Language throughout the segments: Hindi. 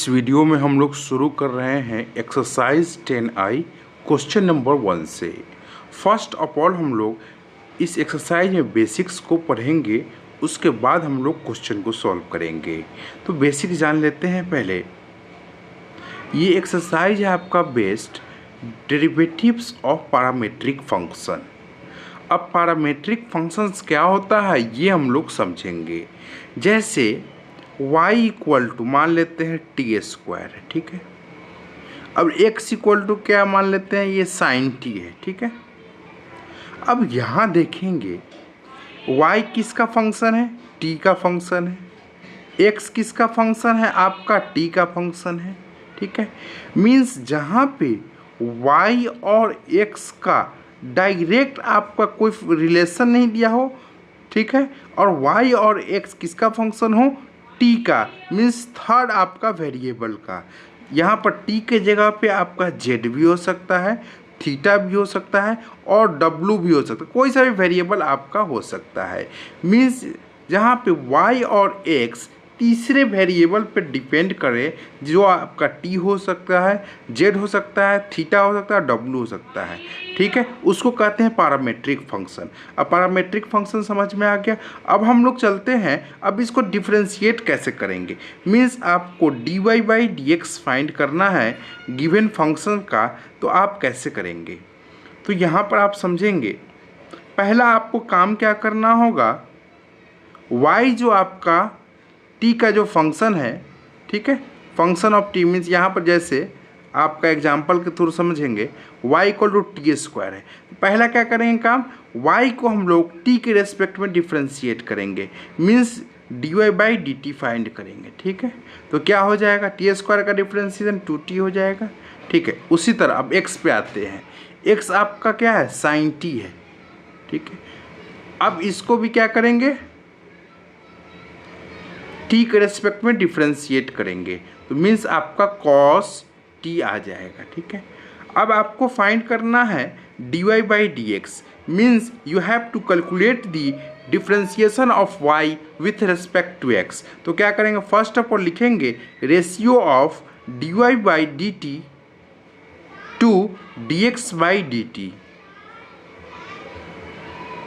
इस वीडियो में हम लोग शुरू कर रहे हैं एक्सरसाइज 10I क्वेश्चन नंबर 1 से। फर्स्ट ऑफ ऑल हम लोग इस एक्सरसाइज में बेसिक्स को पढ़ेंगे, उसके बाद हम लोग क्वेश्चन को सॉल्व करेंगे। तो बेसिक जान लेते हैं पहले। ये एक्सरसाइज है आपका based derivatives of parametric function. अब पैरामीट्रिक फंक्शंस क्या होता है ये हम लोग समझेंगे। जैसे y इक्वल टू मान लेते हैं टी स्क्वायर है, ठीक है। अब x इक्वल टू क्या मान लेते हैं, ये साइन टी है, ठीक है। अब यहाँ देखेंगे y किसका फंक्शन है, t का फंक्शन है। x किसका फंक्शन है, आपका t का फंक्शन है, ठीक है। मीन्स जहाँ पे y और x का डायरेक्ट आपका कोई रिलेशन नहीं दिया हो, ठीक है, और y और x किसका फंक्शन हो, t का, मीन्स थर्ड आपका वेरिएबल का। यहाँ पर t के जगह पे आपका z भी हो सकता है, थीटा भी हो सकता है और w भी हो सकता है, कोई सा भी वेरिएबल आपका हो सकता है। मीन्स जहाँ पे y और x तीसरे वेरिएबल पे डिपेंड करे, जो आपका t हो सकता है, z हो सकता है, थीटा हो सकता है, w हो सकता है, ठीक है, उसको कहते हैं पैरामीट्रिक फंक्शन। अब पैरामीट्रिक फंक्शन समझ में आ गया। अब हम लोग चलते हैं, अब इसको डिफ्रेंशिएट कैसे करेंगे। मीन्स आपको dy/dx फाइंड करना है गिवन फंक्शन का, तो आप कैसे करेंगे। तो यहाँ पर आप समझेंगे, पहला आपको काम क्या करना होगा, y जो आपका t का जो फंक्शन है, ठीक है, फंक्शन ऑफ t मीन्स यहाँ पर जैसे आपका एग्जाम्पल के थ्रू समझेंगे, y equal to T square है। पहला क्या करेंगे काम, y को हम लोग t के रेस्पेक्ट में डिफ्रेंशिएट करेंगे, मीन्स dy/dt फाइंड करेंगे, ठीक है। तो क्या हो जाएगा, टी स्क्वायर का डिफ्रेंशिएशन 2t हो जाएगा, ठीक है। उसी तरह अब x पे आते हैं, x आपका क्या है, साइन t है, ठीक है। अब इसको भी क्या करेंगे, t के रेस्पेक्ट में डिफ्रेंशिएट करेंगे, तो मीन्स आपका cos t आ जाएगा, ठीक है। अब आपको फाइंड करना है dy/dx, means you have to calculate the differentiation of y with respect to x। तो क्या करेंगे, फर्स्ट ऑफ ऑल लिखेंगे ratio of dy/dt to dx/dt।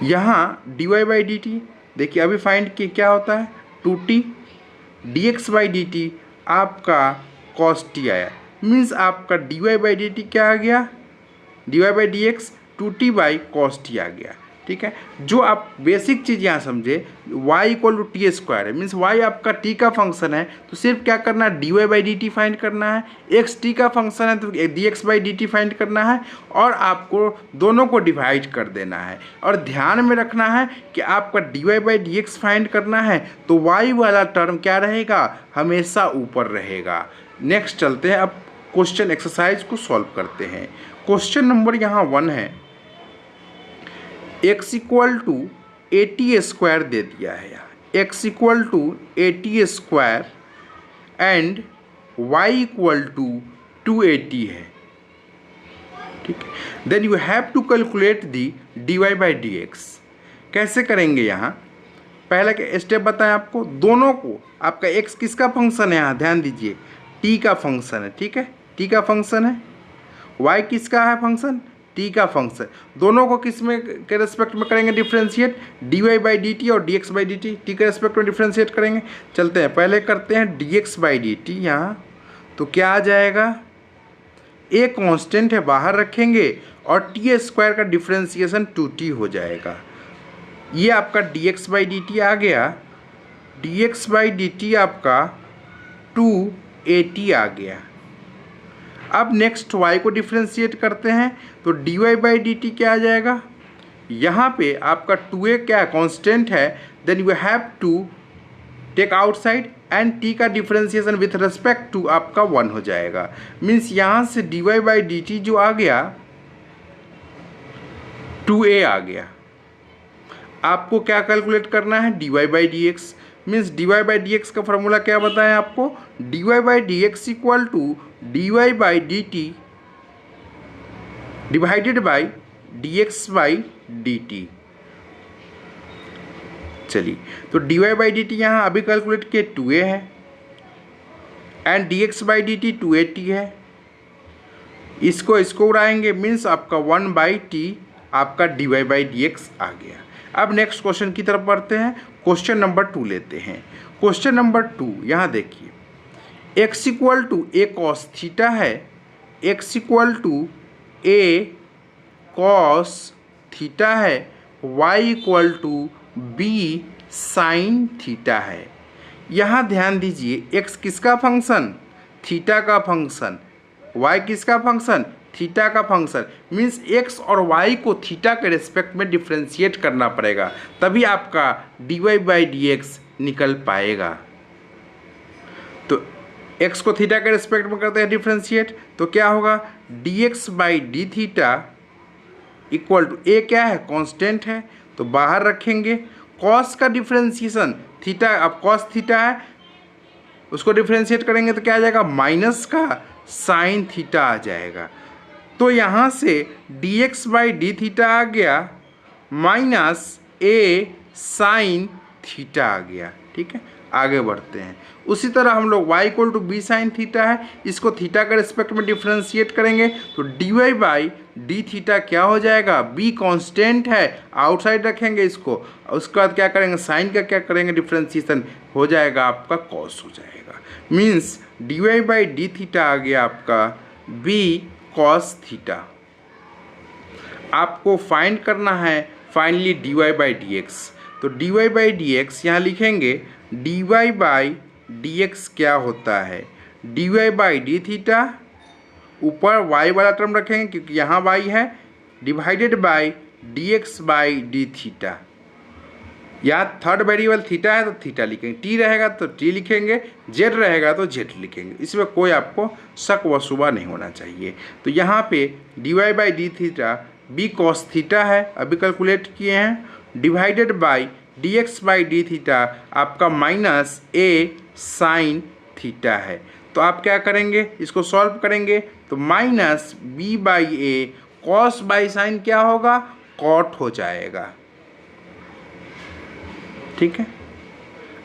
यहाँ dy/dt देखिए अभी फाइंड किए, क्या होता है 2t, dx/dt आपका cos t आया, मीन्स आपका dy/dt क्या आ गया, dy/dx 2t/cos t आ गया, ठीक है। जो आप बेसिक चीज़ यहाँ समझे, y equal to T square है, मीन्स y आपका t का फंक्शन है, तो सिर्फ क्या करना है, dy/dt फाइंड करना है। x t का फंक्शन है तो dx/dt फाइंड करना है, और आपको दोनों को डिवाइड कर देना है। और ध्यान में रखना है कि आपका dy/dx फाइंड करना है तो y वाला टर्म क्या रहेगा, हमेशा ऊपर रहेगा। नेक्स्ट चलते हैं, अब क्वेश्चन एक्सरसाइज को सॉल्व करते हैं। क्वेश्चन नंबर यहाँ 1 है, x इक्वल टू 80 स्क्वायर दे दिया है यहाँ, x equal to 80 square and y equal to 280 है, ठीक है। Then you have to calculate the dy/dx। कैसे करेंगे, यहाँ पहला क्या स्टेप बताएं आपको, दोनों को, आपका x किसका फंक्शन है, यहाँ ध्यान दीजिए t का फंक्शन है, ठीक है, t का फंक्शन है, y किसका है फंक्शन, t का फंक्शन, दोनों को किस में के रेस्पेक्ट में करेंगे डिफ्रेंशिएट, dy/dt और dx/dt, t के रेस्पेक्ट में डिफ्रेंशिएट करेंगे। चलते हैं, पहले करते हैं dx/dt यहाँ, तो क्या आ जाएगा, a कांस्टेंट है बाहर रखेंगे और t स्क्वायर का डिफ्रेंशिएशन 2t हो जाएगा। ये आपका dx/dt आ गया, dx/dt आपका 280 आ गया। अब नेक्स्ट y को डिफ्रेंशिएट करते हैं, तो dy/dt क्या आ जाएगा, यहाँ पे आपका 2a क्या कांस्टेंट है, then you have to take outside and t का डिफ्रेंशिएशन विथ रेस्पेक्ट टू आपका 1 हो जाएगा। मीन्स यहाँ से dy/dt जो आ गया 2a आ गया। आपको क्या कैलकुलेट करना है, dy/dx, मीन्स dy/dx का फॉर्मूला क्या बताएं आपको, dy/dx equal to dy/dt divided by dx/dt। चलिए, तो dy/dt यहाँ अभी कैलकुलेट किए 2a है, and D x by D T 280 है, इसको उड़ाएंगे, मीन्स आपका 1/t आपका dy बाई डी एक्स आ गया। अब नेक्स्ट क्वेश्चन की तरफ बढ़ते हैं। क्वेश्चन नंबर 2 लेते हैं। क्वेश्चन नंबर 2 यहाँ देखिए, x equal to A cos theta है, x equal to A cos theta है, y equal to B sine theta है। यहाँ ध्यान दीजिए, x किसका फंक्शन, थीटा का फंक्शन, y किसका फंक्शन, थीटा का फंक्शन, मीन्स x और y को थीटा के रिस्पेक्ट में डिफ्रेंशिएट करना पड़ेगा, तभी आपका dy बाई डी एक्स निकल पाएगा। तो x को थीटा के रिस्पेक्ट में करते हैं डिफ्रेंशिएट, तो क्या होगा, dx by D theta equal to a क्या है, कांस्टेंट है, तो बाहर रखेंगे। कॉस का डिफ्रेंशिएशन थीटा, अब कॉस थीटा है, उसको डिफ्रेंशिएट करेंगे तो क्या आ जाएगा, माइनस का साइन थीटा आ जाएगा। तो यहाँ से dx बाई डी थीटा आ गया माइनस a साइन थीटा आ गया। ठीक है, आगे बढ़ते हैं। उसी तरह हम लोग y equal to B sine theta है, इसको थीटा के रिस्पेक्ट में डिफ्रेंशिएट करेंगे तो dy बाई डी थीटा क्या हो जाएगा, b कांस्टेंट है, आउटसाइड रखेंगे इसको, उसके बाद क्या करेंगे, साइन का क्या करेंगे, डिफ्रेंशिएशन हो जाएगा आपका कॉस हो जाएगा, means dy by D theta आ गया आपका b कॉस थीटा। आपको फाइंड करना है finally dy by D x, तो dy बाई डी एक्स यहाँ लिखेंगे, dy बाई डी एक्स क्या होता है, dy बाई डी थीटा, ऊपर y वाला टर्म रखेंगे क्योंकि यहाँ y है, divided by dx by D theta. यहाँ थर्ड वेरिएबल थीटा है तो थीटा लिखेंगे, t रहेगा तो t लिखेंगे, z रहेगा तो z लिखेंगे, इसमें कोई आपको शक व शुबा नहीं होना चाहिए। तो यहाँ पे dy by D theta b cos theta है, अभी कैलकुलेट किए हैं, divided by dx by D theta आपका माइनस a साइन थीटा है। तो आप क्या करेंगे, इसको सॉल्व करेंगे तो minus b by A cos by sine क्या होगा, कॉट हो जाएगा। ठीक है,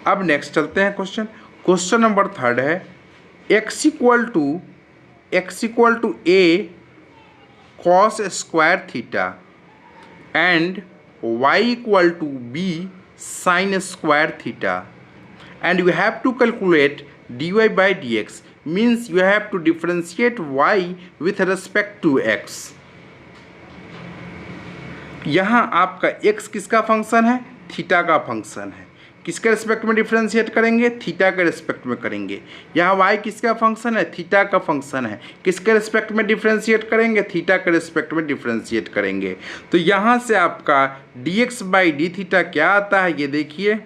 अब नेक्स्ट चलते हैं क्वेश्चन। क्वेश्चन नंबर 3 है, x equal to A cos square theta and y equal to B sine square theta and you have to calculate dy by dx, means you have to differentiate y with respect to x। यहाँ आपका x किसका फंक्शन है, थीटा का फंक्शन है, किसके रिस्पेक्ट में डिफ्रेंशिएट करेंगे, थीटा के रिस्पेक्ट में करेंगे। यहाँ y किसका फंक्शन है, थीटा का फंक्शन है, किसके रिस्पेक्ट में डिफ्रेंशिएट करेंगे, थीटा के रिस्पेक्ट में डिफ्रेंशिएट करेंगे। तो यहाँ से आपका dx बाई डी थीटा क्या आता है, ये देखिए,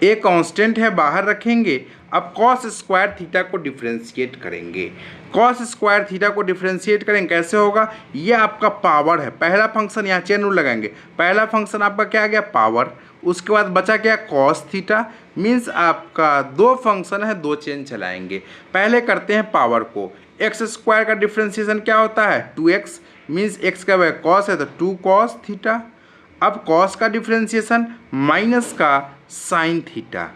ए कांस्टेंट है, बाहर रखेंगे। अब कॉस स्क्वायर थीटा को डिफ्रेंशिएट करेंगे, कॉस स्क्वायर थीटा को डिफ्रेंशिएट करेंगे, कैसे होगा, ये आपका पावर है, पहला फंक्शन यहाँ चेन रूल लगाएंगे, पहला फंक्शन आपका क्या आ गया, पावर, उसके बाद बचा क्या, कॉस थीटा, मीन्स आपका दो फंक्शन है, दो चेन चलाएंगे। पहले करते हैं पावर को, एक्स स्क्वायर का डिफ्रेंशिएशन क्या होता है, 2x, मीन्स एक्स का वह कॉस है तो 2 कॉस थीटा। अब कॉस का डिफ्रेंशिएशन माइनस का साइन थीटा,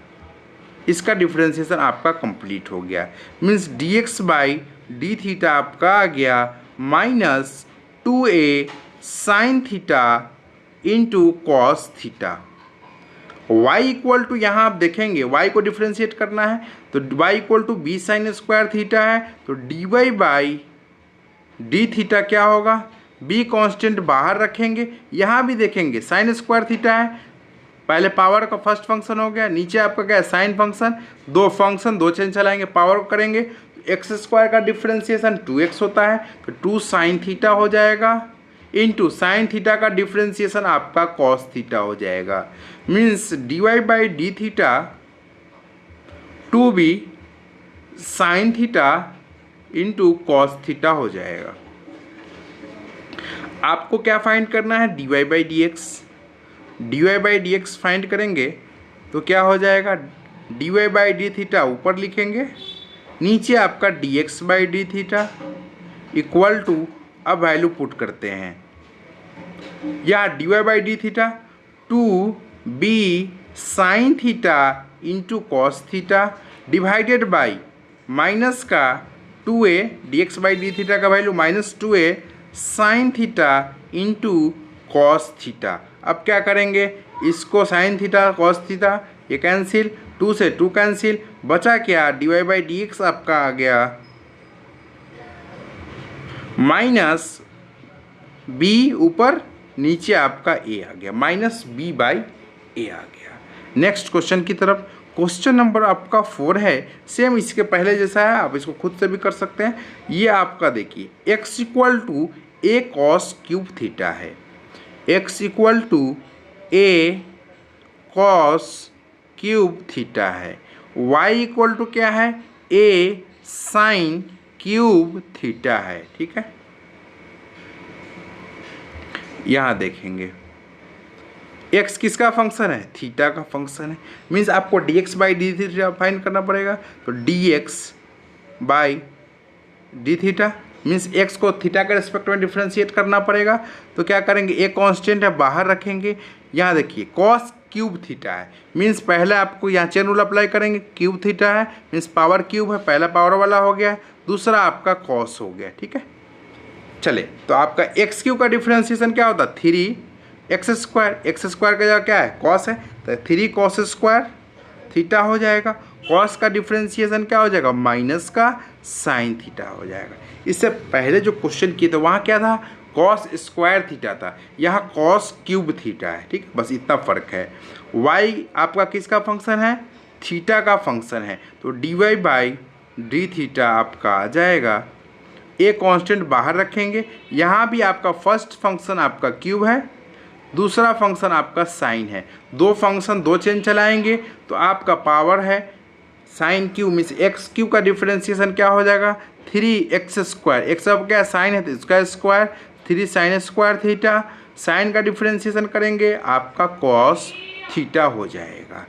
इसका डिफ्रेंशिएशन आपका कंप्लीट हो गया, means dx by D theta आपका आ गया minus 2a sine theta into cos theta. y equal to, यहाँ आप देखेंगे y को डिफ्रेंशिएट करना है तो y equal to B sine square theta है, तो dy बाई डी थीटा क्या होगा, b कांस्टेंट बाहर रखेंगे, यहाँ भी देखेंगे साइन स्क्वायर थीटा है, पहले पावर का फर्स्ट फंक्शन हो गया, नीचे आपका क्या है, साइन फंक्शन, दो फंक्शन दो चेंज चलाएंगे, पावर को करेंगे तो एक्स स्क्वायर का डिफ्रेंशिएशन 2x होता है तो 2 साइन थीटा हो जाएगा, इंटू साइन थीटा का डिफ्रेंशिएशन आपका कॉस थीटा हो जाएगा, means dy by D theta two B sine theta into cos theta हो जाएगा। आपको क्या फाइंड करना है, dy by D X, dy by D x find करेंगे तो क्या हो जाएगा, dy बाई डी थीटा ऊपर लिखेंगे, नीचे आपका dx by D theta equal to, अब वैल्यू पुट करते हैं, या dy by D theta 2b sine theta into cos theta divided by minus का 2a dx by D theta का value -2a sine theta into cos theta. अब क्या करेंगे, इसको साइन थीटा कॉस थीटा ये कैंसिल, 2 से 2 कैंसिल, बचा क्या dy बाई डी एक्स आपका आ गया माइनस b ऊपर नीचे आपका a आ गया माइनस b बाई a आ गया। नेक्स्ट क्वेश्चन की तरफ, क्वेश्चन नंबर आपका 4 है, सेम इसके पहले जैसा है, आप इसको खुद से भी कर सकते हैं। ये आपका देखिए x equal to a cos cube theta है, x equal to a cos cube theta है, y इक्वल टू क्या है a साइन क्यूब थीटा है। ठीक है, यहाँ देखेंगे x किसका फंक्शन है, थीटा का फंक्शन है, मीन्स आपको dx by D theta find करना पड़ेगा। तो dx by D theta means x को थीटा के रिस्पेक्ट में डिफ्रेंशिएट करना पड़ेगा। तो क्या करेंगे, एक कांस्टेंट है बाहर रखेंगे, यहाँ देखिए कॉस क्यूब थीटा है, मीन्स पहले आपको यहाँ चेन रूल अप्लाई करेंगे, क्यूब थीटा है मीन्स पावर क्यूब है, पहला पावर वाला हो गया, दूसरा आपका कॉस हो गया। ठीक है, चले तो आपका एक्स क्यूब का डिफ्रेंशिएशन क्या होता है 3x स्क्वायर, एक्स स्क्वायर का जगह क्या है कॉस है, तो 3 कॉस स्क्वायर थीटा हो जाएगा। कॉस का डिफ्रेंशिएशन क्या हो जाएगा माइनस का साइन थीटा हो जाएगा। इससे पहले जो क्वेश्चन किए थे वहाँ क्या था कॉस स्क्वायर थीटा था, यहाँ कॉस क्यूब थीटा है। ठीक है, बस इतना फ़र्क है। y आपका किसका फंक्शन है, थीटा का फंक्शन है, तो dy बाई डी थीटा आपका आ जाएगा, एक कांस्टेंट बाहर रखेंगे, यहाँ भी आपका फर्स्ट फंक्शन आपका क्यूब है, दूसरा फंक्शन आपका साइन है, दो फंक्शन दो चेन चलाएंगे तो आपका पावर है sine cube means x cube का डिफरेंशिएशन क्या हो जाएगा 3x स्क्वायर, एक्स अब क्या साइन है तो इसका square, 3 sine square theta, sine का डिफरेंशिएशन करेंगे आपका कॉस थीटा हो जाएगा।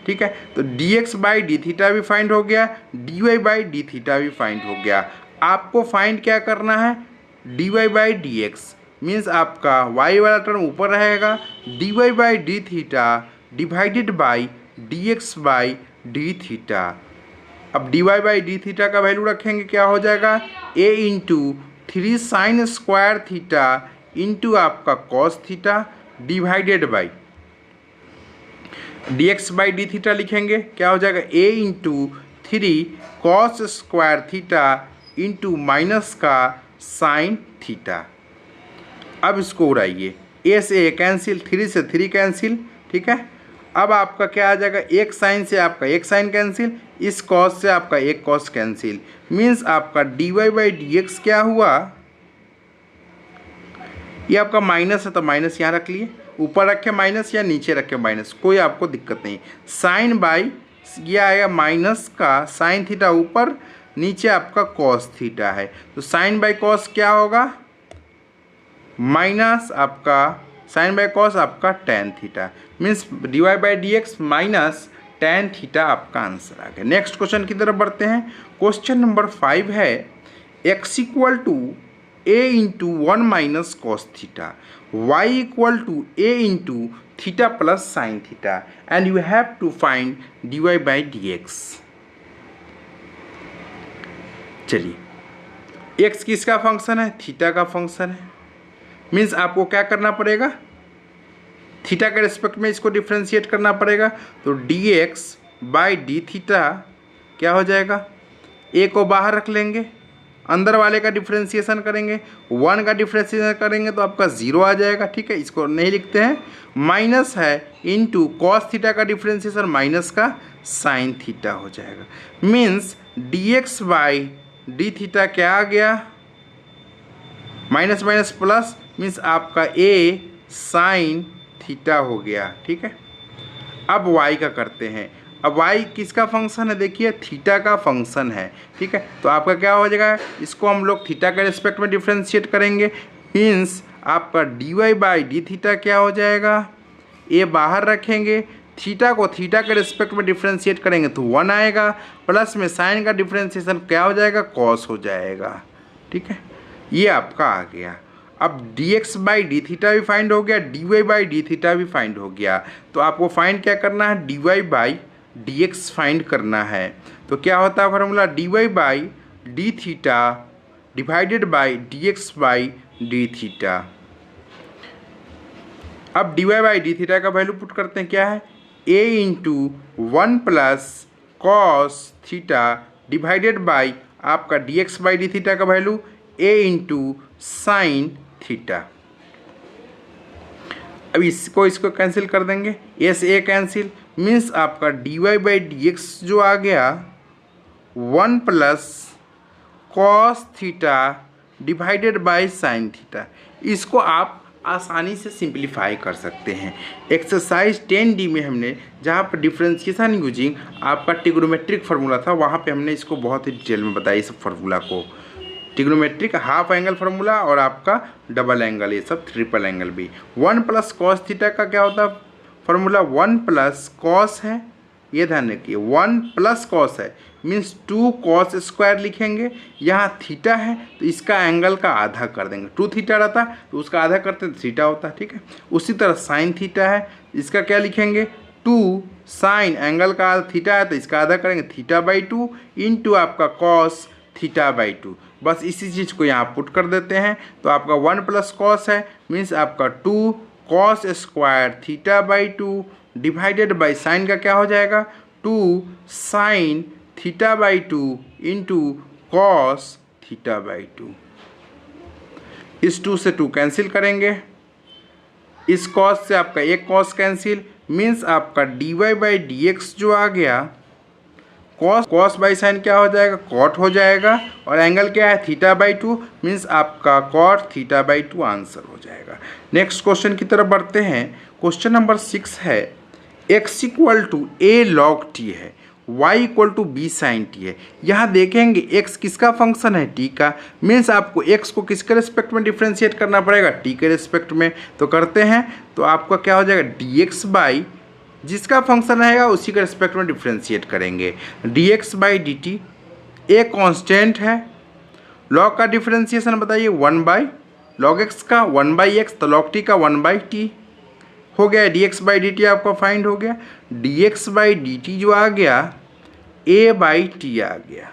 ठीक है, तो dx बाई डी थीटा भी फाइंड हो गया, dy बाई डी थीटा भी फाइंड हो गया। आपको फाइंड क्या करना है dy by D x means आपका y वाला टर्म ऊपर रहेगा, dy by D theta divided by dx by D theta. अब dy बाई डी थीटा का वैल्यू रखेंगे क्या हो जाएगा a into 3 sine square theta into आपका cos theta divided by dx by D theta लिखेंगे क्या हो जाएगा a into 3 cos square theta into minus का साइन थीटा। अब इसको उड़ाइए, a से a कैंसिल, 3 से 3 कैंसिल। ठीक है, अब आपका क्या आ जाएगा एक साइन से आपका एक साइन कैंसिल, इस कॉस से आपका एक कॉस कैंसिल, मीन्स आपका dy बाई डी एक्स क्या हुआ, ये आपका माइनस है तो माइनस यहाँ रख लिए, ऊपर रखे माइनस या नीचे रखे माइनस, कोई आपको दिक्कत नहीं। साइन बाई ये आएगा माइनस का साइन थीटा ऊपर, नीचे आपका कॉस थीटा है, तो साइन बाई कॉस क्या होगा माइनस आपका साइन बाई कॉस आपका tan theta, means dy by D x minus tan theta आपका आंसर आ गया। नेक्स्ट क्वेश्चन की तरफ बढ़ते हैं। क्वेश्चन नंबर 5 है x equal to a into 1 minus cos theta, y equal to a into theta plus sine theta and you have to find dy by D X. चलिए x किसका फंक्शन है थीटा का फंक्शन है, मीन्स आपको क्या करना पड़ेगा थीटा के रिस्पेक्ट में इसको डिफ्रेंशिएट करना पड़ेगा। तो dx बाई डी थीटा क्या हो जाएगा, a को बाहर रख लेंगे, अंदर वाले का डिफ्रेंशिएशन करेंगे, 1 का डिफ्रेंशिएशन करेंगे तो आपका 0 आ जाएगा। ठीक है, इसको नहीं लिखते हैं, माइनस है इंटू कॉस थीटा का डिफ्रेंशिएशन माइनस का साइन थीटा हो जाएगा, means dx by D theta क्या आ गया माइनस माइनस प्लस, मीन्स आपका a साइन थीटा हो गया। ठीक है, अब y का करते हैं। अब y किसका फंक्शन है देखिए थीटा का फंक्शन है। ठीक है, तो आपका क्या हो जाएगा, इसको हम लोग थीटा के रिस्पेक्ट में डिफ्रेंशिएट करेंगे, मीन्स आपका dy बाई डी थीटा क्या हो जाएगा, a बाहर रखेंगे, थीटा को थीटा के रिस्पेक्ट में डिफ्रेंशिएट करेंगे तो 1 आएगा, प्लस में साइन का डिफ्रेंशिएशन क्या हो जाएगा कॉस हो जाएगा। ठीक है, ये आपका आ गया। अब dx बाई डी थीटा भी फाइंड हो गया, dy बाई डी थीटा भी फाइंड हो गया, तो आपको फाइंड क्या करना है dy बाई dx फाइंड करना है। तो क्या होता है formula, d Y by D theta divided by D x by D theta. अब d Y by D theta का वैल्यू पुट करते हैं, क्या है, a into 1 plus cos theta divided by आपका d x by D theta का value a into sine theta. अब इसको कैंसिल कर देंगे, ए से ए कैंसिल, मीन्स आपका D Y by D x जो आ गया 1 plus cos theta divided by sine theta. इसको आप आसानी से सिंप्लीफाई कर सकते हैं। एक्सरसाइज 10D में हमने जहाँ पर डिफरेंशिएशन यूजिंग आपका ट्रिग्नोमेट्रिक फार्मूला था, वहाँ पे हमने इसको बहुत ही डिटेल में बताया, इस फार्मूला को, ट्रिग्नोमेट्रिक हाफ एंगल फार्मूला और आपका डबल एंगल, ये सब ट्रिपल एंगल भी। 1 प्लस कॉस थीटा का क्या होता है फार्मूला, 1 प्लस कॉस है, ये ध्यान रखिए 1 प्लस कॉस है मीन्स 2 कॉस स्क्वायर लिखेंगे, यहाँ थीटा है तो इसका एंगल का आधा कर देंगे, 2 थीटा रहता तो उसका आधा करते तो थीटा होता, ठीक है। उसी तरह साइन थीटा है, इसका क्या लिखेंगे, 2 साइन एंगल का थीटा है तो इसका आधा करेंगे थीटा बाई 2 इंटू आपका कॉस थीटा बाई 2। बस इसी चीज़ को यहाँ पुट कर देते हैं तो आपका 1 प्लस कॉस है मीन्स आपका 2 cos square theta by 2 divided by sine का क्या हो जाएगा, 2 sine theta by 2 into cos theta by 2। इस 2 से 2 कैंसिल करेंगे, इस कॉस से आपका एक कॉस कैंसिल, मीन्स आपका D Y by D x जो आ गया कॉस बाई साइन क्या हो जाएगा, कॉट हो जाएगा, और एंगल क्या है थीटा बाई 2 मीन्स आपका कॉट थीटा बाई 2 आंसर हो जाएगा। नेक्स्ट क्वेश्चन की तरफ बढ़ते हैं। क्वेश्चन नंबर 6 है, x equal to A log T है, y equal to B sine T है। यहाँ देखेंगे x किसका फंक्शन है, t का, मीन्स आपको x को किसके रिस्पेक्ट में डिफ्रेंशिएट करना पड़ेगा, t के रिस्पेक्ट में। तो करते हैं, तो आपका क्या हो जाएगा, dx बाई जिसका फंक्शन रहेगा उसी के रिस्पेक्ट में डिफ्रेंशिएट करेंगे, dx by dt a constant है, लॉग का डिफ्रेंशिएशन बताइए 1 बाई लॉग x का 1 बाई एक्स, तो लॉग t का 1 बाई टी हो गया, dx बाई dt आपका फाइंड हो गया, dx बाई dt जो आ गया a बाई टी आ गया।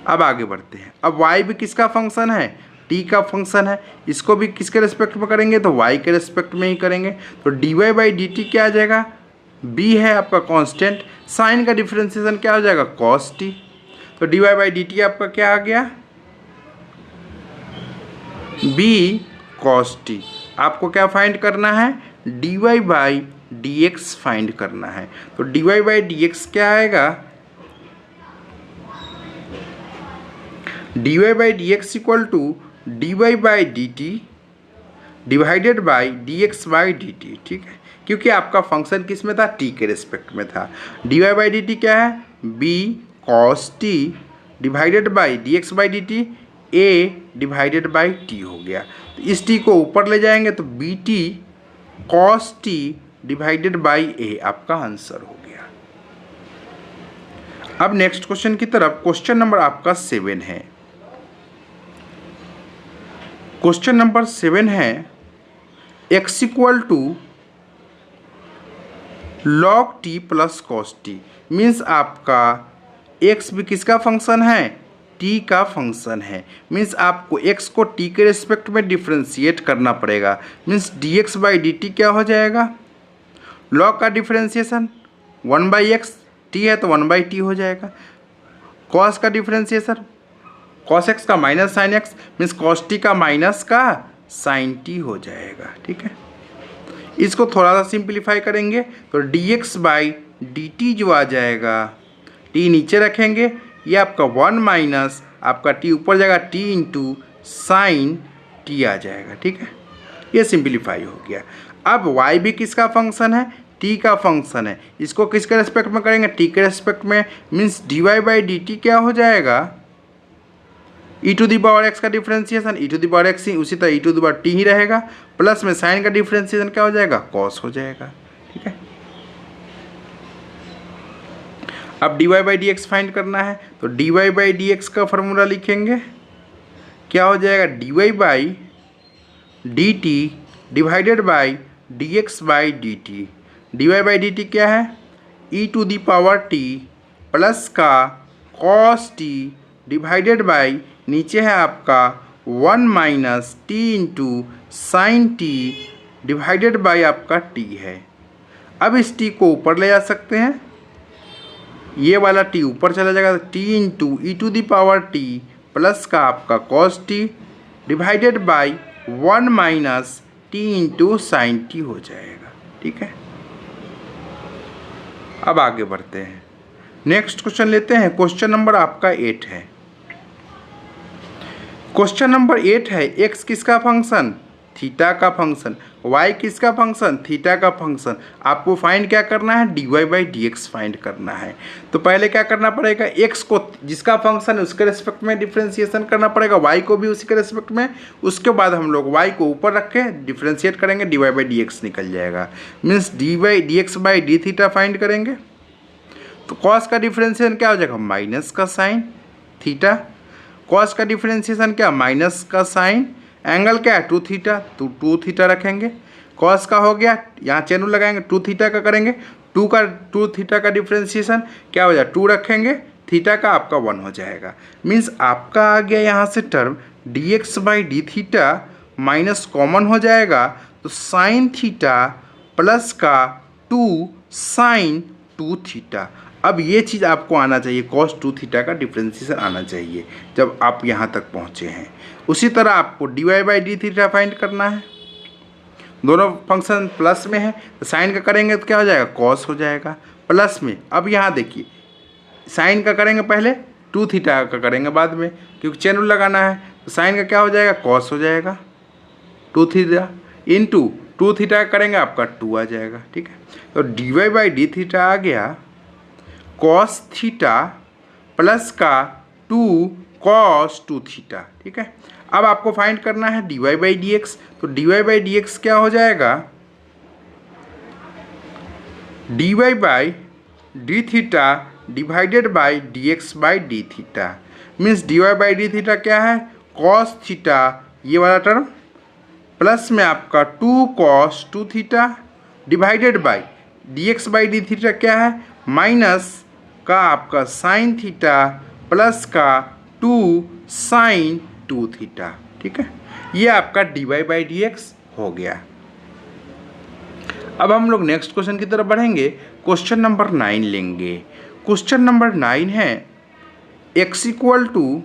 अब आगे बढ़ते हैं, अब y भी किसका फंक्शन है, t का फंक्शन है, इसको भी किसके रिस्पेक्ट में करेंगे, तो y के रिस्पेक्ट में ही करेंगे। तो dy बाई dt क्या आ जाएगा, b है आपका कांस्टेंट, साइन का डिफरेंशिएशन क्या हो जाएगा, cos t, तो dy बाई dt आपका क्या आ गया, b cos t। आपको क्या फाइंड करना है, dy बाई dx फाइंड करना है। तो dy बाई dx क्या आएगा, dy by dx equal to dy by dt divided by dx by dt, ठीक है, क्योंकि आपका फंक्शन किस में था, t के रिस्पेक्ट में था। dy बाई dt क्या है, b cos t divided by dx by dt a divided by t हो गया। तो इस t को ऊपर ले जाएंगे तो bt cos t divided by a आपका आंसर हो गया। अब नेक्स्ट क्वेश्चन की तरफ, क्वेश्चन नंबर आपका 7 है। क्वेश्चन नंबर 7 है, x equal to log t plus cos T, means आपका x भी किसका फंक्शन है, t का फंक्शन है, मीन्स आपको x को t के रिस्पेक्ट में डिफ्रेंशिएट करना पड़ेगा, मीन्स dx बाई dt क्या हो जाएगा, log का डिफ्रेंशिएशन 1 बाई एक्स, t है तो 1 बाई टी हो जाएगा, cos का डिफ्रेंशिएशन cos x का minus sine x means cos t का माइनस का साइन t हो जाएगा, ठीक है। इसको थोड़ा सा सिंप्लीफाई करेंगे तो dx बाई dt जो आ जाएगा, t नीचे रखेंगे, ये आपका 1 माइनस आपका t ऊपर जाएगा, t इंटू साइन t आ जाएगा, ठीक है। ये सिंप्लीफाई हो गया। अब y भी किसका फंक्शन है, t का फंक्शन है, इसको किसके रेस्पेक्ट में करेंगे, t के रेस्पेक्ट में, मीन्स dy बाई dt क्या हो जाएगा, e to the power x का differentiation e to the power x ही, उसी तरह e to the power t ही रहेगा, प्लस में साइन का डिफ्रेंशिएशन क्या हो जाएगा, cos हो जाएगा, ठीक है। अब dy बाई dx फाइंड करना है तो dy बाई dx का फॉर्मूला लिखेंगे, क्या हो जाएगा, dy by dt divided by dx by dt, dy by dt क्या है, e to the power t plus का कॉस टी डिवाइडेड बाई नीचे है आपका 1 minus T into sine T divided by आपका टी है। अब इस टी को ऊपर ले जा सकते हैं, ये वाला टी ऊपर चला जाएगा, T into E to the power T plus का आपका cos T divided by 1 minus T into sine T हो जाएगा। ठीक है, अब आगे बढ़ते हैं, नेक्स्ट क्वेश्चन लेते हैं। क्वेश्चन नंबर आपका 8 है। क्वेश्चन नंबर 8 है, एक्स किसका फंक्शन, थीटा का फंक्शन, वाई किसका फंक्शन, थीटा का फंक्शन। आपको फाइंड क्या करना है, D Y by D x find करना है। तो पहले क्या करना पड़ेगा, एक्स को जिसका फंक्शन है उसके रिस्पेक्ट में डिफ्रेंशिएशन करना पड़ेगा, वाई को भी उसी के रिस्पेक्ट में। उसके बाद हम लोग वाई को ऊपर रख के डिफ्रेंशिएट करेंगे, D Y by D X निकल जाएगा। Means D Y D x by D theta find करेंगे। तो कॉस का डिफ्रेंशिएशन क्या हो जाएगा, माइनस का साइन थीटा। कॉस का डिफ्रेंशिएशन क्या, माइनस का साइन, एंगल क्या है 2 थीटा, तो 2 थीटा रखेंगे। कॉस का हो गया, यहाँ चैनल लगाएंगे, 2 थीटा का करेंगे, 2 थीटा का डिफ्रेंशिएशन क्या हो जाएगा, 2 रखेंगे, थीटा का आपका 1 हो जाएगा। मीन्स आपका आ गया यहाँ से term D x by D theta minus common हो जाएगा, तो साइन थीटा प्लस का 2 साइन 2 थीटा। अब ये चीज़ आपको आना चाहिए, कॉस 2 थीटा का डिफ्रेंशिएशन आना चाहिए जब आप यहाँ तक पहुँचे हैं। उसी तरह आपको D Y by D theta find करना है, दोनों फंक्शन प्लस में है, तो साइन का करेंगे तो क्या हो जाएगा, कॉस हो जाएगा प्लस में। अब यहाँ देखिए, साइन का करेंगे पहले, 2 थीटा का करेंगे बाद में, क्योंकि चैन रूल लगाना है। तो साइन का क्या हो जाएगा, कॉस हो जाएगा 2 थीटा इंटू 2 थीटा का करेंगे आपका 2 आ जाएगा। ठीक है, तो d Y by D theta आ गया कॉस थीटा प्लस का 2 कॉस 2 थीटा। ठीक है, अब आपको फाइंड करना है D Y by D x. तो d Y by D x क्या हो जाएगा, d Y by D theta divided by D x by D theta. Means D Y by D theta क्या है, कॉस थीटा ये वाला टर्म प्लस में आपका 2 cos 2 theta divided by D x by D theta क्या है, माइनस का आपका साइन थीटा प्लस का 2 साइन 2 थीटा। ठीक है, ये आपका D Y by D X हो गया। अब हम लोग नेक्स्ट क्वेश्चन की तरफ बढ़ेंगे, क्वेश्चन नंबर 9 लेंगे। क्वेश्चन नंबर 9 है, X equal to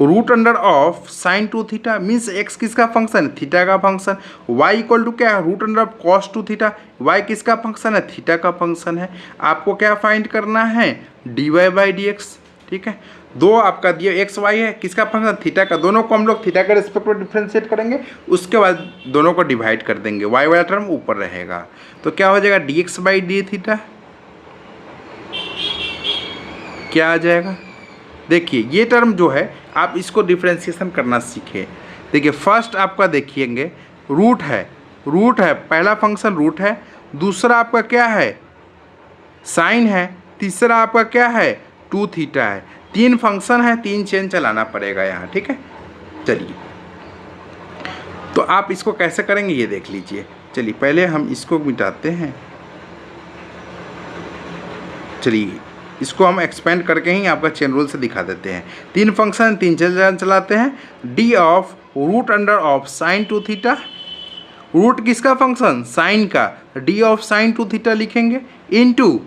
root under of sine 2 theta. Means X किसका फंक्शन है, थीटा का फंक्शन। वाई इक्वल टू क्या है, root under of cos 2 theta. Y किसका फंक्शन है, थीटा का फंक्शन है। आपको क्या फाइंड करना है, D Y by D X. ठीक है, दो आपका दिया एक्स वाई है, किसका फंक्शन, थीटा का। दोनों को हम लोग थीटा के रिस्पेक्ट में डिफ्रेंशिएट करेंगे, उसके बाद दोनों को डिवाइड कर देंगे, वाई वाला टर्म ऊपर रहेगा। तो क्या हो जाएगा, D x by D theta क्या आ जाएगा। देखिए ये टर्म जो है आप इसको डिफ्रेंशिएशन करना सीखे। देखिए फर्स्ट आपका देखिएंगे रूट है, पहला फंक्शन रूट है, दूसरा आपका क्या है, साइन है, तीसरा आपका क्या है, 2 थीटा है। 3 फंक्शन है, 3 चेन चलाना पड़ेगा यहाँ। ठीक है, चलिए तो आप इसको कैसे करेंगे ये देख लीजिए। चलिए पहले हम इसको मिटाते हैं, चलिए इसको हम एक्सपेंड करके ही आपका चेन रूल से दिखा देते हैं। 3 फंक्शन 3 चेन चलाते हैं। D of root under of sine 2 theta, root किसका फंक्शन, साइन का, डी ऑफ साइन 2 थीटा लिखेंगे इनटू,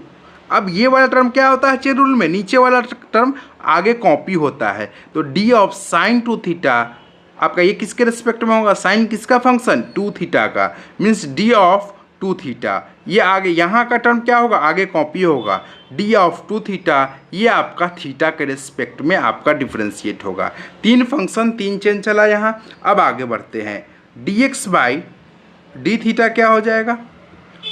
अब ये वाला टर्म क्या होता है चेन रूल में, नीचे वाला टर्म आगे कॉपी होता है, तो डी ऑफ साइन 2 थीटा आपका ये किसके रिस्पेक्ट में होगा, साइन किसका फंक्शन, 2 थीटा का। मीन्स डी ऑफ 2 थीटा, ये आगे यहाँ का टर्म क्या होगा, आगे कॉपी होगा, डी ऑफ 2 थीटा ये आपका थीटा के रिस्पेक्ट में आपका डिफ्रेंशिएट होगा। 3 फंक्शन 3 चेन चला यहाँ। अब आगे बढ़ते हैं, D x by D theta क्या हो जाएगा,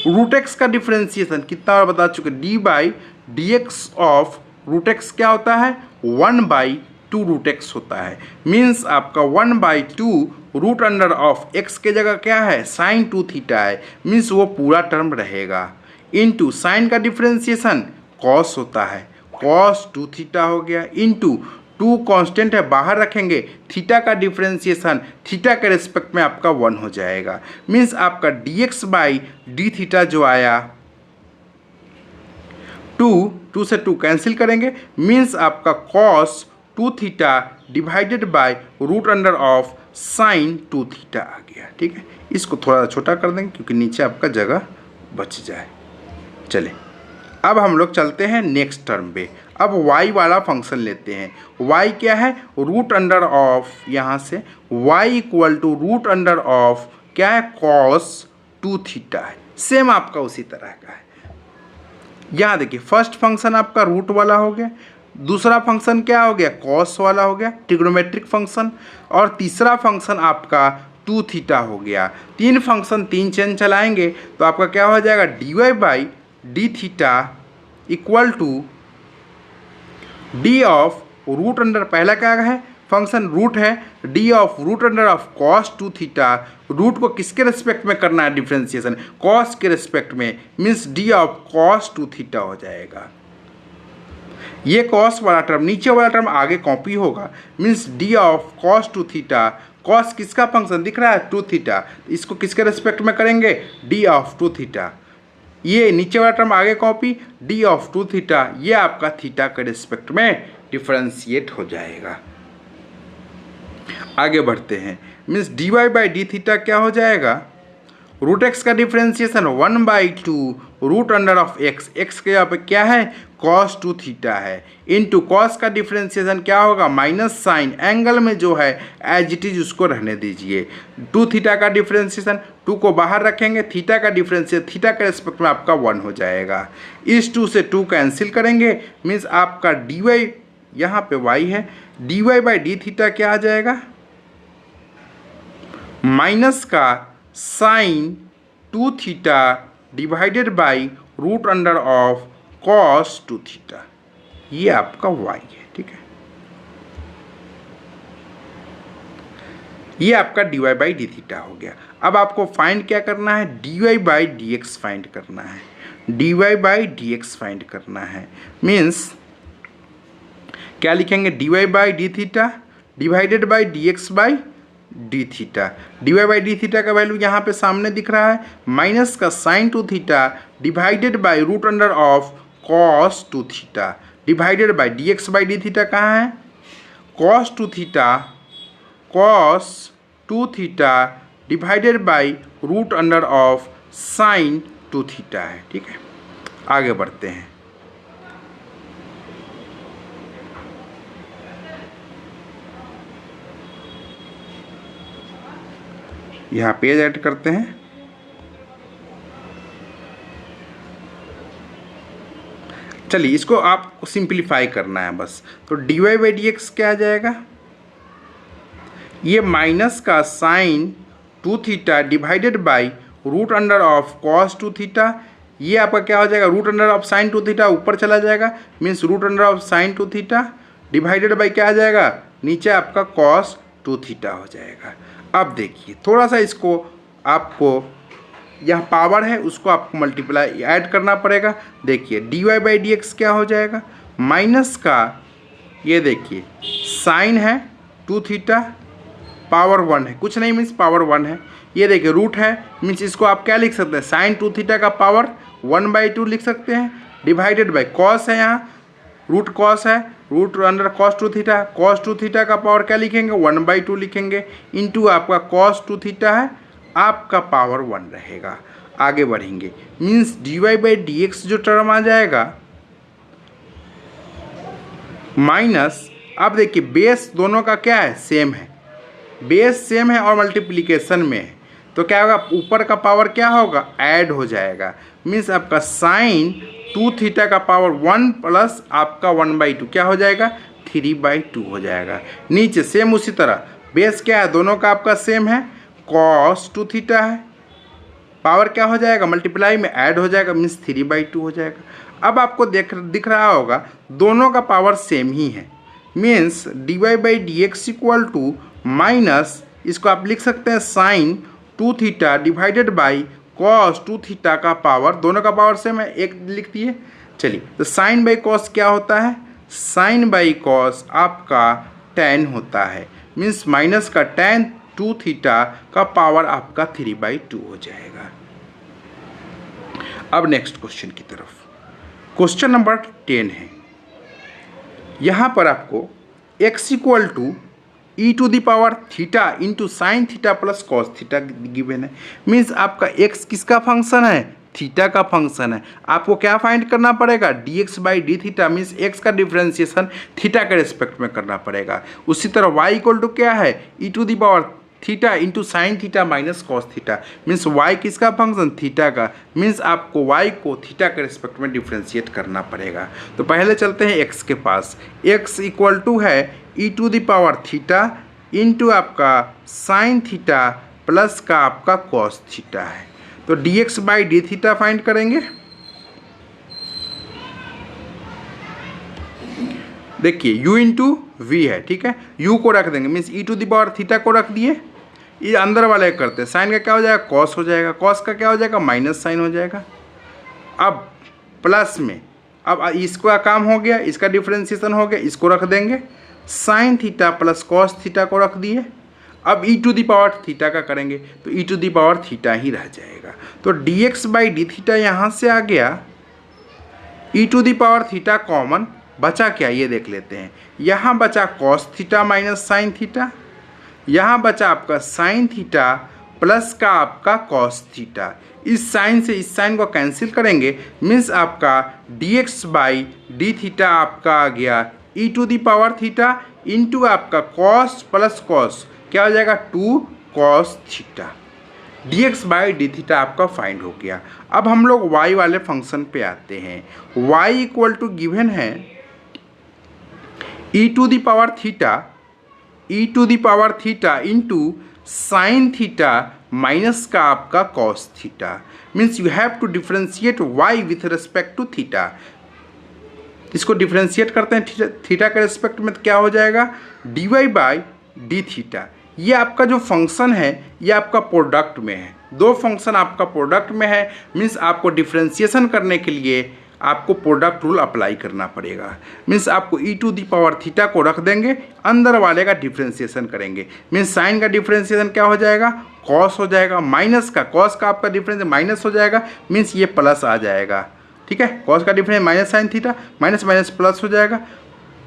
रूट एक्स का डिफ्रेंशिएशन कितना बार बता चुके, D by D X of root X क्या होता है, 1/2 रूट एक्स होता है। मीन्स आपका 1/2 रूट अंडर ऑफ एक्स के जगह क्या है, साइन 2 थीटा है। मीन्स वो पूरा टर्म रहेगा इनटू साइन का डिफ्रेंशिएशन कॉस होता है, कॉस 2 थीटा हो गया इनटू 2 कांस्टेंट है बाहर रखेंगे, थीटा का डिफ्रेंशिएशन थीटा के रिस्पेक्ट में आपका 1 हो जाएगा। मीन्स आपका d x by D theta जो आया 2 2 से 2 कैंसिल करेंगे, मीन्स आपका cos 2 theta divided by root under of sine 2 theta आ गया। ठीक है, इसको थोड़ा छोटा कर देंगे क्योंकि नीचे आपका जगह बच जाए। चले अब हम लोग चलते हैं नेक्स्ट टर्म पे। अब y वाला फंक्शन लेते हैं। y क्या है? रूट अंडर ऑफ, यहाँ से y equal to root under of क्या है? कॉस 2 थीटा है। सेम आपका उसी तरह का है। यहाँ देखिए फर्स्ट फंक्शन आपका रूट वाला हो गया, दूसरा फंक्शन क्या हो गया? कॉस वाला हो गया, ट्रिग्नोमेट्रिक फंक्शन, और तीसरा फंक्शन आपका 2 थीटा हो गया। तीन फंक्शन तीन चेन चलाएंगे तो आपका क्या हो जाएगा? dy by D theta equal to d of root under, पहला क्या है? फंक्शन रूट है, d of root under of cos 2 theta. Root को किसके रिस्पेक्ट में करना है डिफ्रेंसिएशन? कॉस के रिस्पेक्ट में, means d of cos 2 theta हो जाएगा। ये कॉस वाला टर्म, नीचे वाला टर्म आगे कॉपी होगा, means d of cos 2 theta. Cos किसका फंक्शन दिख रहा है? 2 थीटा। इसको किसके रिस्पेक्ट में करेंगे? D of 2 theta. ये नीचे वाला टर्म आगे कॉपी, डी ऑफ 2 थीटा, ये आपका थीटा के रिस्पेक्ट में डिफरेंशिएट हो जाएगा। आगे बढ़ते हैं, means D Y by D theta क्या हो जाएगा? रूट एक्स का differentiation 1/2 root under of x, x के यहाँ पे क्या है? कॉस 2 थीटा है, इनटू कॉस का डिफरेंशिएशन क्या होगा? माइनस साइन, एंगल में जो है एज इट इज उसको रहने दीजिए। 2 थीटा का डिफरेंशिएशन, 2 को बाहर रखेंगे, थीटा का डिफरेंशिएशन थीटा के रिस्पेक्ट में आपका 1 हो जाएगा। इस 2 से 2 कैंसिल करेंगे, मीन्स आपका डी वाई, यहाँ पे y है, D Y by D theta क्या आ जाएगा? माइनस का sine 2 theta divided by root under of cos 2 theta, ये आपका y है। ठीक है, ये आपका D Y by D theta हो गया। अब आपको फाइंड क्या करना है? D Y by D x find करना है, D Y by D x find करना है। मीन्स क्या लिखेंगे? D Y by D theta divided by D x by D theta. D Y by D theta का वैल्यू यहाँ पे सामने दिख रहा है, माइनस का sine 2 theta divided by root under of cos 2 theta divided by D x by D theta कहाँ है? Cos 2 theta, cos 2 theta divided by root under of sine 2 theta है। ठीक है, आगे बढ़ते हैं। यहाँ पेज ऐड करते हैं। चलिए इसको आपको सिंप्लीफाई करना है बस, तो d Y by D x क्या आ जाएगा? ये माइनस का sine 2 theta divided by root under of cos 2 theta, ये आपका क्या हो जाएगा? Root under of sine 2 theta ऊपर चला जाएगा, means root under of sine 2 theta divided by क्या आ जाएगा? नीचे आपका कॉस 2 थीटा हो जाएगा। अब देखिए थोड़ा सा इसको आपको, यहाँ पावर है उसको आपको मल्टीप्लाई ऐड करना पड़ेगा। देखिए d Y by D x क्या हो जाएगा? माइनस का, ये देखिए साइन है 2 थीटा पावर 1 है, कुछ नहीं मीन्स पावर 1 है। ये देखिए रूट है, मीन्स इसको आप क्या लिख सकते हैं? साइन 2 थीटा का पावर 1/2 लिख सकते हैं, डिवाइडेड बाई कॉस है, यहाँ रूट कॉस है, root under cos 2 theta, cos 2 theta का पावर क्या लिखेंगे? 1/2 लिखेंगे, इंटू आपका कॉस 2 थीटा है, आपका पावर 1 रहेगा। आगे बढ़ेंगे, means D Y by D x जो टर्म आ जाएगा माइनस, अब देखिए बेस दोनों का क्या है? सेम है, बेस सेम है और मल्टीप्लिकेशन में है, तो क्या होगा? ऊपर का पावर क्या होगा? ऐड हो जाएगा, मीन्स आपका साइन 2 थीटा का पावर 1 प्लस आपका 1/2 क्या हो जाएगा? 3/2 हो जाएगा। नीचे सेम उसी तरह, बेस क्या है? दोनों का आपका सेम है, कॉस 2 थीटा है, पावर क्या हो जाएगा? मल्टीप्लाई में ऐड हो जाएगा, मीन्स 3/2 हो जाएगा। अब आपको दिख रहा होगा दोनों का पावर सेम ही है, means D Y by D x equal to minus, इसको आप लिख सकते हैं sine 2 theta divided by cos 2 theta का पावर, दोनों का पावर सेम है, एक लिख दिए। चलिए तो साइन बाई कॉस क्या होता है? साइन बाई कॉस आपका tan होता है, मीन्स माइनस का tan 2 थीटा का पावर आपका 3/2 हो जाएगा। अब नेक्स्ट क्वेश्चन की तरफ, क्वेश्चन नंबर 10 है, यहाँ पर आपको x equal to e to the power theta into sine theta plus cos theta given है। मीन्स आपका x किसका फंक्शन है, थीटा का फंक्शन है। आपको क्या फाइंड करना पड़ेगा, dx by D theta, means x का डिफ्रेंसिएशन थीटा के रिस्पेक्ट में करना पड़ेगा। उसी तरह y इक्वल टू क्या है, e to the power theta into sine theta minus cos theta, means y किसका फंक्शन, थीटा का। मीन्स आपको y को थीटा के रिस्पेक्ट में डिफ्रेंशिएट करना पड़ेगा। तो पहले चलते हैं x के पास। x इक्वल टू है e to the power theta into आपका साइन थीटा प्लस का आपका कॉस थीटा है। तो dx by D theta find करेंगे। देखिए u इंटू वी है, ठीक है, u को रख देंगे, means e to the power theta को रख दिए, ये अंदर वाले करते हैं, साइन का क्या हो जाएगा, कॉस हो जाएगा, कॉस का क्या हो जाएगा, माइनस साइन हो जाएगा। अब प्लस में, अब इसका काम हो गया, इसका डिफ्रेंसिएशन हो गया, इसको रख देंगे, sign theta plus cos theta को रख दिए। अब ई टू दी पावर थीटा का करेंगे तो ई टू दी पावर थीटा ही रह जाएगा। तो dx बाई डी थीटा यहाँ से आ गया, e to the power theta common बचा क्या, ये देख लेते हैं। यहाँ बचा cos theta minus sine theta, यहाँ बचा आपका साइन थीटा प्लस का आपका कॉस थीटा। इस साइन से इस साइन को कैंसिल करेंगे, मीन्स आपका dx बाई डी थीटा आपका आ गया e to the power theta into आपका कॉस प्लस कॉस, क्या हो जाएगा, 2 cos theta. dx by D theta आपका फाइंड हो गया। अब हम लोग y वाले फंक्शन पे आते हैं। y इक्वल टू गिवन है e to the power theta into sine theta minus का आपका cos theta, means you have to differentiate y with respect to theta. इसको डिफ्रेंशिएट करते हैं थीटा के रिस्पेक्ट में, तो क्या हो जाएगा, dy बाई डी थीटा। ये आपका जो फंक्शन है ये आपका प्रोडक्ट में है, दो फंक्शन आपका प्रोडक्ट में है, मीन्स आपको डिफ्रेंशिएशन करने के लिए आपको प्रोडक्ट रूल अप्लाई करना पड़ेगा। मीन्स आपको ई टू दी पावर थीटा को रख देंगे, अंदर वाले का डिफ्रेंशिएशन करेंगे, मीन्स साइन का डिफ्रेंशिएशन क्या हो जाएगा, कॉस हो जाएगा, माइनस का कॉस का आपका डिफरेंस माइनस हो जाएगा, मीन्स ये प्लस आ जाएगा, ठीक है। कॉस का difference minus sine theta, minus minus plus हो जाएगा,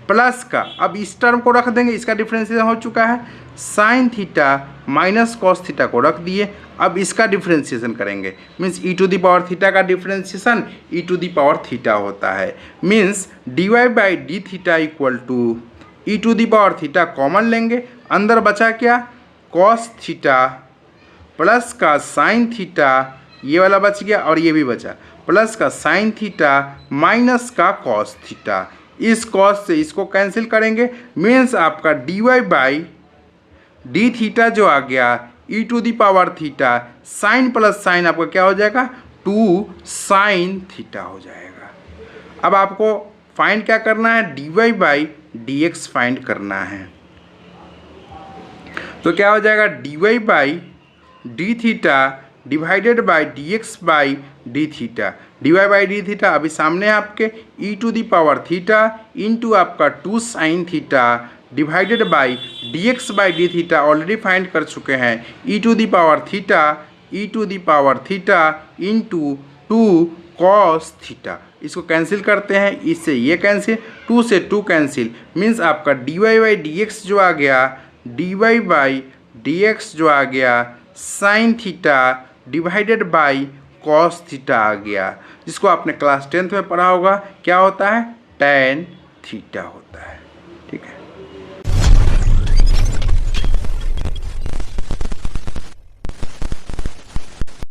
प्लस का अब इस टर्म को रख देंगे, इसका डिफरेंशिएशन हो चुका है, sine theta minus cos theta को रख दिए। अब इसका डिफरेंशिएशन करेंगे, means e to the power theta का differentiation e to the power theta होता है, means D Y by D theta equal to e to the power theta common लेंगे, अंदर बचा क्या, कॉस थीटा प्लस का साइन थीटा, ये वाला बच गया और ये भी बचा, प्लस का साइन थीटा माइनस का कॉस थीटा। इस कॉस से इसको कैंसिल करेंगे, मीन्स आपका D Y by D theta जो आ गया e to the power theta, sine plus sine आपका क्या हो जाएगा, 2 साइन थीटा हो जाएगा। अब आपको फाइंड क्या करना है, D Y by D x find करना है। तो क्या हो जाएगा, d Y by D theta divided by D x by D theta, d Y by D theta अभी सामने है आपके, e to the power theta into आपका 2 sine theta divided by D x by D theta already find कर चुके हैं, e to the power theta into 2 cos theta. इसको कैंसिल करते हैं, इससे ये कैंसिल, 2 से 2 कैंसिल, मीन्स आपका D Y by D x जो आ गया, d Y by D x जो आ गया sine theta divided by cos theta आ गया, जिसको आपने क्लास 10th में पढ़ा होगा, क्या होता है, tan थीटा होता है, ठीक है।